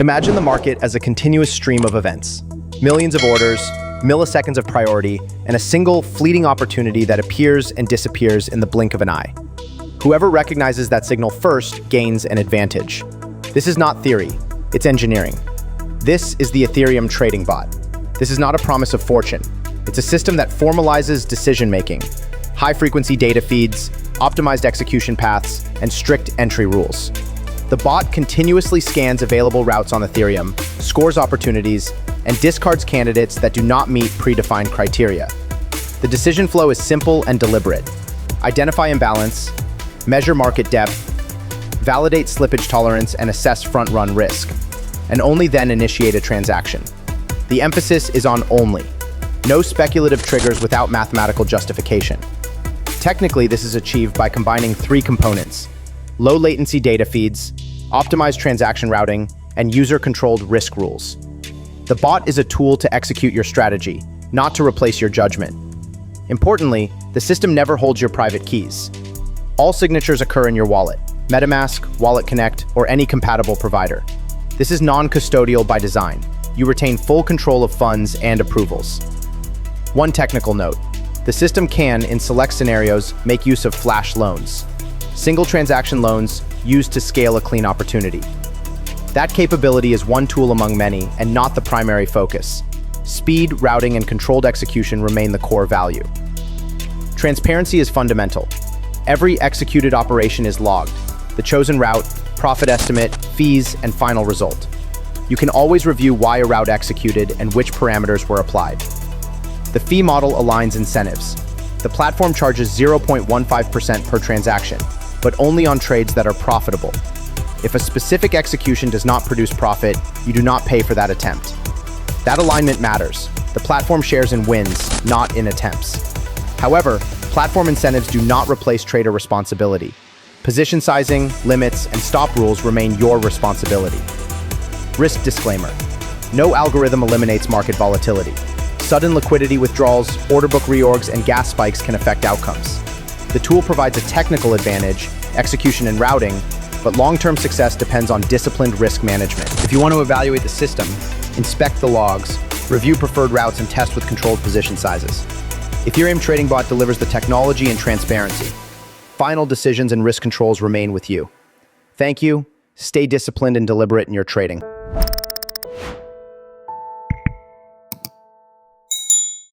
Imagine the market as a continuous stream of events. Millions of orders, milliseconds of priority, and a single fleeting opportunity that appears and disappears in the blink of an eye. Whoever recognizes that signal first gains an advantage. This is not theory, it's engineering. This is the Ethereum trading bot. This is not a promise of fortune. It's a system that formalizes decision-making, high-frequency data feeds, optimized execution paths, and strict entry rules. The bot continuously scans available routes on Ethereum, scores opportunities, and discards candidates that do not meet predefined criteria. The decision flow is simple and deliberate. Identify imbalance, measure market depth, validate slippage tolerance, and assess front-run risk, and only then initiate a transaction. The emphasis is on only. No speculative triggers without mathematical justification. Technically, this is achieved by combining three components: low latency data feeds, optimized transaction routing, and user-controlled risk rules. The bot is a tool to execute your strategy, not to replace your judgment. Importantly, the system never holds your private keys. All signatures occur in your wallet, MetaMask, Wallet Connect, or any compatible provider. This is non-custodial by design. You retain full control of funds and approvals. One technical note: the system can, in select scenarios, make use of flash loans, single transaction loans used to scale a clean opportunity. That capability is one tool among many and not the primary focus. Speed, routing, and controlled execution remain the core value. Transparency is fundamental. Every executed operation is logged: the chosen route, profit estimate, fees, and final result. You can always review why a route executed and which parameters were applied. The fee model aligns incentives. The platform charges 0.15% per transaction, but only on trades that are profitable. If a specific execution does not produce profit, you do not pay for that attempt. That alignment matters. The platform shares in wins, not in attempts. However, platform incentives do not replace trader responsibility. Position sizing, limits, and stop rules remain your responsibility. Risk disclaimer: no algorithm eliminates market volatility. Sudden liquidity withdrawals, order book reorgs, and gas spikes can affect outcomes. The tool provides a technical advantage, execution and routing, but long-term success depends on disciplined risk management. If you want to evaluate the system, inspect the logs, review preferred routes, and test with controlled position sizes. Ethereum Trading Bot delivers the technology and transparency. Final decisions and risk controls remain with you. Thank you. Stay disciplined and deliberate in your trading.